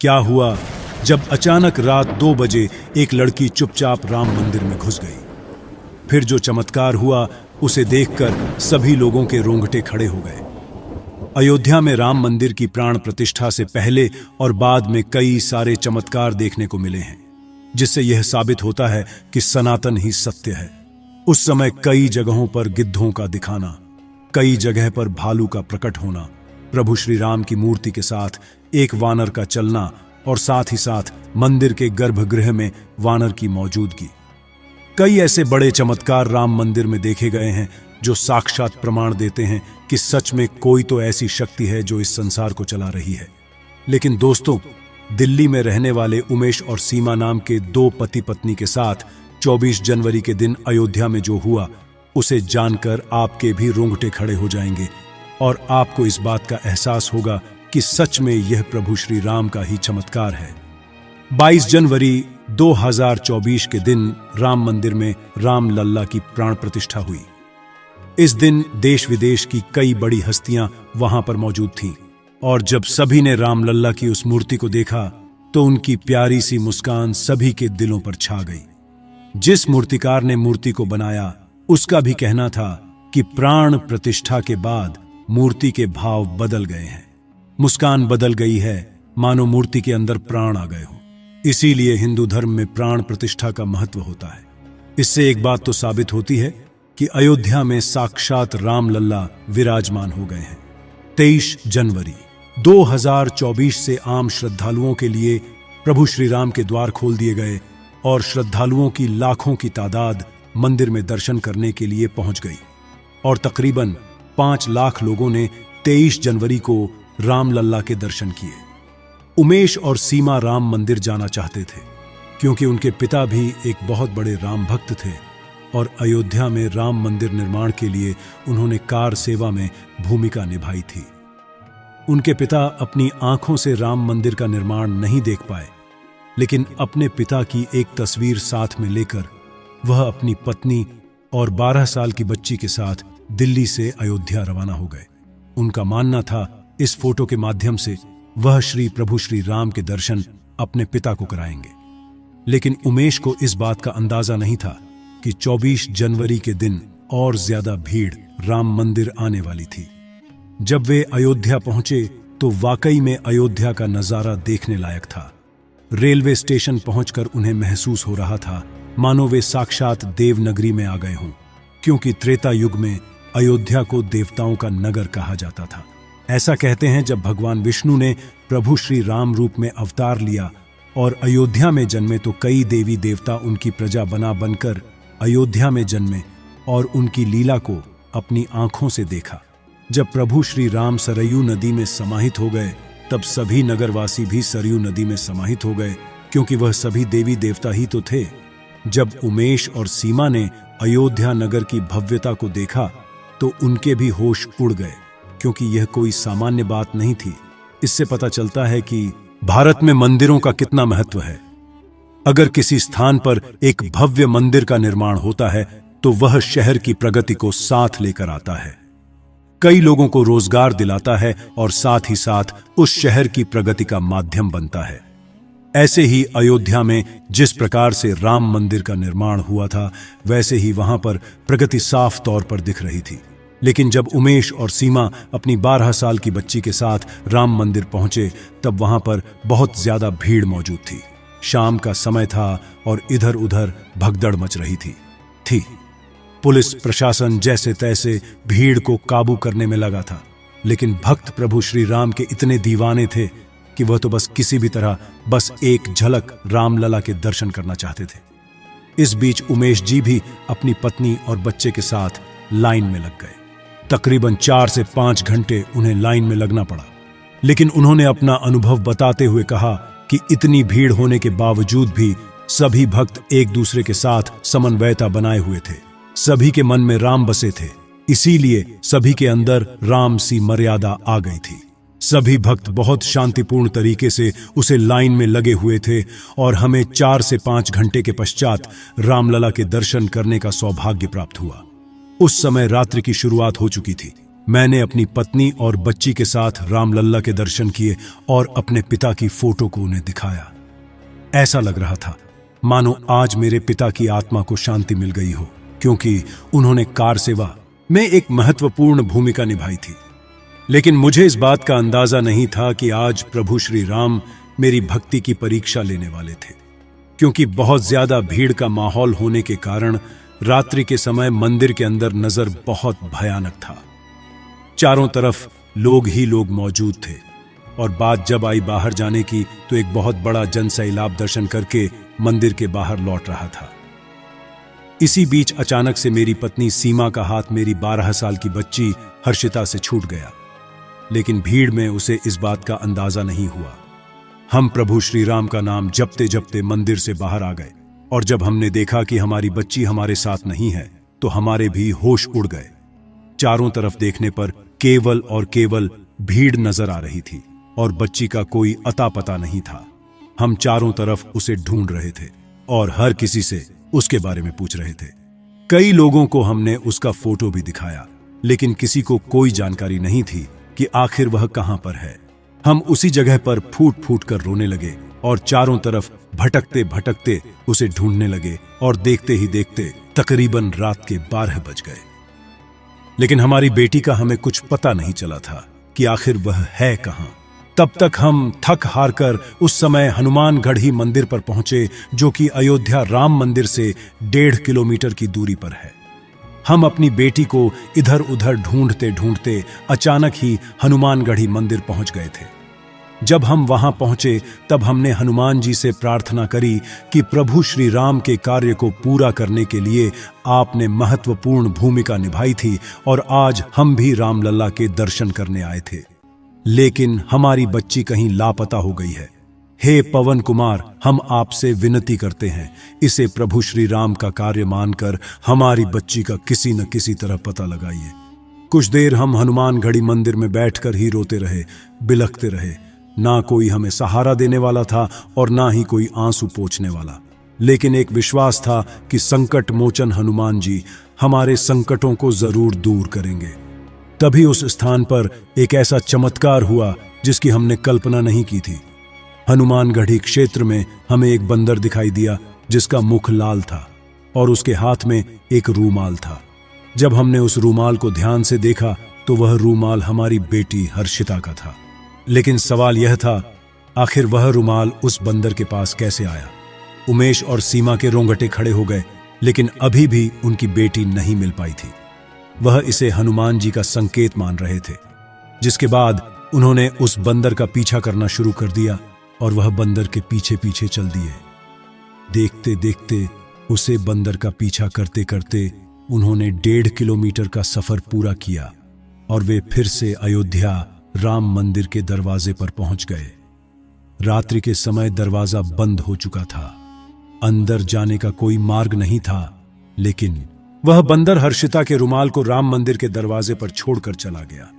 क्या हुआ जब अचानक रात 2 बजे एक लड़की चुपचाप राम मंदिर में घुस गई। फिर जो चमत्कार हुआ उसे देखकर सभी लोगों के रोंगटे खड़े हो गए। अयोध्या में राम मंदिर की प्राण प्रतिष्ठा से पहले और बाद में कई सारे चमत्कार देखने को मिले हैं, जिससे यह साबित होता है कि सनातन ही सत्य है। उस समय कई जगहों पर गिद्धों का दिखाना, कई जगह पर भालू का प्रकट होना, प्रभु श्री राम की मूर्ति के साथ एक वानर का चलना और साथ ही साथ मंदिर के गर्भगृह में वानर की मौजूदगी। कई ऐसे बड़े चमत्कार राम मंदिर में देखे गए हैं जो साक्षात प्रमाण देते हैं कि सच में कोई तो ऐसी शक्ति है जो इस संसार को चला रही है। लेकिन दोस्तों, दिल्ली में रहने वाले उमेश और सीमा नाम के 2 पति पत्नी के साथ 24 जनवरी के दिन अयोध्या में जो हुआ, उसे जानकर आपके भी रोंगटे खड़े हो जाएंगे और आपको इस बात का एहसास होगा कि सच में यह प्रभु श्री राम का ही चमत्कार है। 22 जनवरी 2024 के दिन राम मंदिर में राम लल्ला की प्राण प्रतिष्ठा हुई। इस दिन देश विदेश की कई बड़ी हस्तियां वहां पर मौजूद थीं और जब सभी ने राम लल्ला की उस मूर्ति को देखा तो उनकी प्यारी सी मुस्कान सभी के दिलों पर छा गई। जिस मूर्तिकार ने मूर्ति को बनाया उसका भी कहना था कि प्राण प्रतिष्ठा के बाद मूर्ति के भाव बदल गए हैं, मुस्कान बदल गई है, मानो मूर्ति के अंदर प्राण आ गए हो। इसीलिए हिंदू धर्म में प्राण प्रतिष्ठा का महत्व होता है। इससे एक बात तो साबित होती है कि अयोध्या में साक्षात राम लल्ला विराजमान हो गए हैं। 23 जनवरी 2024 से आम श्रद्धालुओं के लिए प्रभु श्री राम के द्वार खोल दिए गए और श्रद्धालुओं की लाखों की तादाद मंदिर में दर्शन करने के लिए पहुंच गई और तकरीबन 5 लाख लोगों ने 23 जनवरी को राम लल्ला के दर्शन किए। उमेश और सीमा राम मंदिर जाना चाहते थे क्योंकि उनके पिता भी एक बहुत बड़े राम भक्त थे और अयोध्या में राम मंदिर निर्माण के लिए उन्होंने कार सेवा में भूमिका निभाई थी। उनके पिता अपनी आंखों से राम मंदिर का निर्माण नहीं देख पाए, लेकिन अपने पिता की एक तस्वीर साथ में लेकर वह अपनी पत्नी और 12 साल की बच्ची के साथ दिल्ली से अयोध्या रवाना हो गए। उनका मानना था इस फोटो के माध्यम से वह प्रभु श्री राम के दर्शन अपने पिता को कराएंगे। लेकिन उमेश को इस बात का अंदाजा नहीं था कि 24 जनवरी के दिन और ज्यादा भीड़ राम मंदिर आने वाली थी। जब वे अयोध्या पहुंचे तो वाकई में अयोध्या का नजारा देखने लायक था। रेलवे स्टेशन पहुंचकर उन्हें महसूस हो रहा था मानो वे साक्षात देवनगरी में आ गए हों, क्योंकि त्रेता युग में अयोध्या को देवताओं का नगर कहा जाता था। ऐसा कहते हैं जब भगवान विष्णु ने प्रभु श्री राम रूप में अवतार लिया और अयोध्या में जन्मे तो कई देवी देवता उनकी प्रजा बनकर अयोध्या में जन्मे और उनकी लीला को अपनी आंखों से देखा। जब प्रभु श्री राम सरयू नदी में समाहित हो गए तब सभी नगरवासी भी सरयू नदी में समाहित हो गए, क्योंकि वह सभी देवी देवता ही तो थे। जब उमेश और सीमा ने अयोध्या नगर की भव्यता को देखा तो उनके भी होश उड़ गए, क्योंकि यह कोई सामान्य बात नहीं थी। इससे पता चलता है कि भारत में मंदिरों का कितना महत्व है। अगर किसी स्थान पर एक भव्य मंदिर का निर्माण होता है तो वह शहर की प्रगति को साथ लेकर आता है, कई लोगों को रोजगार दिलाता है और साथ ही साथ उस शहर की प्रगति का माध्यम बनता है। ऐसे ही अयोध्या में जिस प्रकार से राम मंदिर का निर्माण हुआ था, वैसे ही वहां पर प्रगति साफ तौर पर दिख रही थी। लेकिन जब उमेश और सीमा अपनी 12 साल की बच्ची के साथ राम मंदिर पहुंचे तब वहां पर बहुत ज्यादा भीड़ मौजूद थी। शाम का समय था और इधर उधर भगदड़ मच रही थी। पुलिस प्रशासन जैसे तैसे भीड़ को काबू करने में लगा था, लेकिन भक्त प्रभु श्री राम के इतने दीवाने थे कि वह तो बस किसी भी तरह बस एक झलक रामलला के दर्शन करना चाहते थे। इस बीच उमेश जी भी अपनी पत्नी और बच्चे के साथ लाइन में लग गए। तकरीबन 4 से 5 घंटे उन्हें लाइन में लगना पड़ा, लेकिन उन्होंने अपना अनुभव बताते हुए कहा कि इतनी भीड़ होने के बावजूद भी सभी भक्त एक दूसरे के साथ समन्वयता बनाए हुए थे। सभी के मन में राम बसे थे, इसीलिए सभी के अंदर राम सी मर्यादा आ गई थी। सभी भक्त बहुत शांतिपूर्ण तरीके से उसे लाइन में लगे हुए थे और हमें 4 से 5 घंटे के पश्चात रामलला के दर्शन करने का सौभाग्य प्राप्त हुआ। उस समय रात्रि की शुरुआत हो चुकी थी। मैंने अपनी पत्नी और बच्ची के साथ रामलल्ला के दर्शन किए और अपने पिता की फोटो को उन्हें दिखाया। ऐसा लग रहा था मानो आज मेरे पिता की आत्मा को शांति मिल गई हो, क्योंकि उन्होंने कार सेवा में एक महत्वपूर्ण भूमिका निभाई थी। लेकिन मुझे इस बात का अंदाजा नहीं था कि आज प्रभु श्री राम मेरी भक्ति की परीक्षा लेने वाले थे, क्योंकि बहुत ज्यादा भीड़ का माहौल होने के कारण रात्रि के समय मंदिर के अंदर नजर बहुत भयानक था। चारों तरफ लोग ही लोग मौजूद थे और बात जब आई बाहर जाने की तो एक बहुत बड़ा जनसैलाब दर्शन करके मंदिर के बाहर लौट रहा था। इसी बीच अचानक से मेरी पत्नी सीमा का हाथ मेरी 12 साल की बच्ची हर्षिता से छूट गया, लेकिन भीड़ में उसे इस बात का अंदाजा नहीं हुआ। हम प्रभु श्री राम का नाम जपते जपते मंदिर से बाहर आ गए और जब हमने देखा कि हमारी बच्ची हमारे साथ नहीं है तो हमारे भी होश उड़ गए। चारों तरफ देखने पर केवल और केवल भीड़ नजर आ रही थी और बच्ची का कोई अता पता नहीं था। हम चारों तरफ उसे ढूंढ रहे थे और हर किसी से उसके बारे में पूछ रहे थे। कई लोगों को हमने उसका फोटो भी दिखाया, लेकिन किसी को कोई जानकारी नहीं थी कि आखिर वह कहां पर है। हम उसी जगह पर फूट फूट कर रोने लगे और चारों तरफ भटकते भटकते उसे ढूंढने लगे और देखते ही देखते तकरीबन रात के 12 बज गए। लेकिन हमारी बेटी का हमें कुछ पता नहीं चला था कि आखिर वह है कहां। तब तक हम थक हार कर उस समय हनुमानगढ़ी मंदिर पर पहुंचे, जो कि अयोध्या राम मंदिर से 1.5 किलोमीटर की दूरी पर है। हम अपनी बेटी को इधर उधर ढूंढते ढूंढते अचानक ही हनुमानगढ़ी मंदिर पहुंच गए थे। जब हम वहां पहुंचे तब हमने हनुमान जी से प्रार्थना करी कि प्रभु श्री राम के कार्य को पूरा करने के लिए आपने महत्वपूर्ण भूमिका निभाई थी और आज हम भी रामलल्ला के दर्शन करने आए थे, लेकिन हमारी बच्ची कहीं लापता हो गई है। हे पवन कुमार, हम आपसे विनती करते हैं, इसे प्रभु श्री राम का कार्य मानकर हमारी बच्ची का किसी न किसी तरह पता लगाइए। कुछ देर हम हनुमानगढ़ी मंदिर में बैठकर ही रोते रहे, बिलखते रहे। ना कोई हमें सहारा देने वाला था और ना ही कोई आंसू पोंछने वाला, लेकिन एक विश्वास था कि संकट मोचन हनुमान जी हमारे संकटों को जरूर दूर करेंगे। तभी उस स्थान पर एक ऐसा चमत्कार हुआ जिसकी हमने कल्पना नहीं की थी। हनुमानगढ़ी क्षेत्र में हमें एक बंदर दिखाई दिया जिसका मुख लाल था और उसके हाथ में एक रूमाल था। जब हमने उस रूमाल को ध्यान से देखा तो वह रूमाल हमारी बेटी हर्षिता का था। लेकिन सवाल यह था, आखिर वह रूमाल उस बंदर के पास कैसे आया? उमेश और सीमा के रोंगटे खड़े हो गए, लेकिन अभी भी उनकी बेटी नहीं मिल पाई थी। वह इसे हनुमान जी का संकेत मान रहे थे। जिसके बाद उन्होंने उस बंदर का पीछा करना शुरू कर दिया और वह बंदर के पीछे पीछे चल दिए। देखते देखते उसे बंदर का पीछा करते करते उन्होंने 1.5 किलोमीटर का सफर पूरा किया और वे फिर से अयोध्या राम मंदिर के दरवाजे पर पहुंच गए। रात्रि के समय दरवाजा बंद हो चुका था, अंदर जाने का कोई मार्ग नहीं था, लेकिन वह बंदर हर्षिता के रुमाल को राम मंदिर के दरवाजे पर छोड़कर चला गया।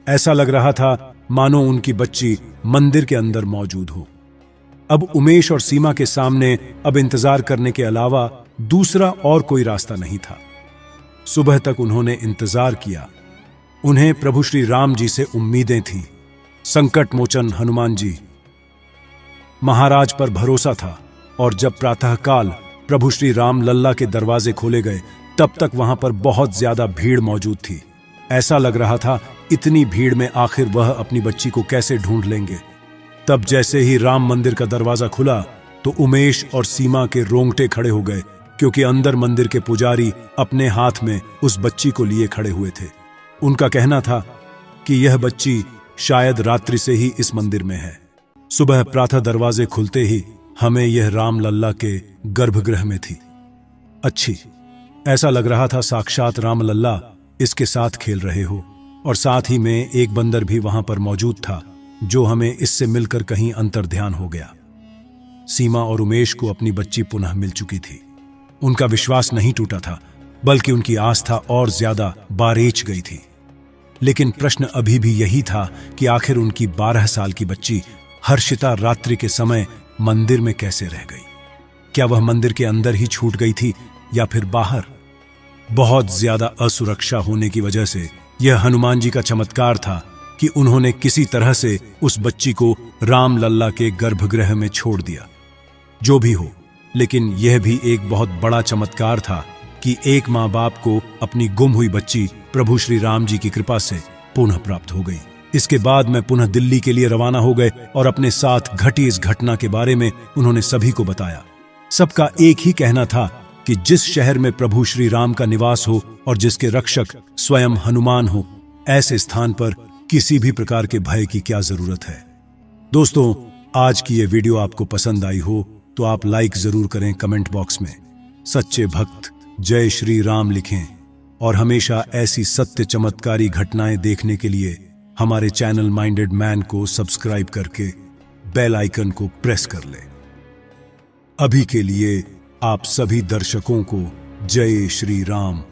ऐसा लग रहा था मानो उनकी बच्ची मंदिर के अंदर मौजूद हो। अब उमेश और सीमा के सामने अब इंतजार करने के अलावा दूसरा और कोई रास्ता नहीं था। सुबह तक उन्होंने इंतजार किया। उन्हें प्रभु श्री राम जी से उम्मीदें थीं। संकट मोचन हनुमान जी महाराज पर भरोसा था और जब प्रातःकाल प्रभु श्री राम लल्ला के दरवाजे खोले गए तब तक वहां पर बहुत ज्यादा भीड़ मौजूद थी। ऐसा लग रहा था इतनी भीड़ में आखिर वह अपनी बच्ची को कैसे ढूंढ लेंगे। तब जैसे ही राम मंदिर का दरवाजा खुला तो उमेश और सीमा के रोंगटे खड़े हो गए, क्योंकि अंदर मंदिर के पुजारी अपने हाथ में उस बच्ची को लिए खड़े हुए थे। उनका कहना था कि यह बच्ची शायद रात्रि से ही इस मंदिर में है। सुबह प्रातः दरवाजे खुलते ही हमें यह राम लल्ला के गर्भगृह में थी। अच्छी, ऐसा लग रहा था साक्षात राम लल्ला इसके साथ खेल रहे हो, और साथ ही में एक बंदर भी वहां पर मौजूद था जो हमें इससे मिलकर कहीं अंतर्ध्यान हो गया। सीमा और उमेश को अपनी बच्ची पुनः मिल चुकी थी। उनका विश्वास नहीं टूटा था, बल्कि उनकी आस्था और ज्यादा बारेच गई थी। लेकिन प्रश्न अभी भी यही था कि आखिर उनकी 12 साल की बच्ची हर्षिता रात्रि के समय मंदिर में कैसे रह गई? क्या वह मंदिर के अंदर ही छूट गई थी या फिर बाहर? बहुत ज्यादा असुरक्षा होने की वजह से यह हनुमान जी का चमत्कार था कि उन्होंने किसी तरह से उस बच्ची को राम लल्ला के गर्भगृह में छोड़ दिया। जो भी हो, लेकिन यह भी एक बहुत बड़ा चमत्कार था कि एक माँ बाप को अपनी गुम हुई बच्ची प्रभु श्री राम जी की कृपा से पुनः प्राप्त हो गई। इसके बाद मैं पुनः दिल्ली के लिए रवाना हो गए और अपने साथ घटी इस घटना के बारे में उन्होंने सभी को बताया। सबका एक ही कहना था कि जिस शहर में प्रभु श्री राम का निवास हो और जिसके रक्षक स्वयं हनुमान हो, ऐसे स्थान पर किसी भी प्रकार के भय की क्या जरूरत है। दोस्तों, आज की यह वीडियो आपको पसंद आई हो तो आप लाइक जरूर करें, कमेंट बॉक्स में सच्चे भक्त जय श्री राम लिखें और हमेशा ऐसी सत्य चमत्कारी घटनाएं देखने के लिए हमारे चैनल माइंडेड मैन को सब्सक्राइब करके बेल आइकन को प्रेस कर लें। अभी के लिए आप सभी दर्शकों को जय श्री राम।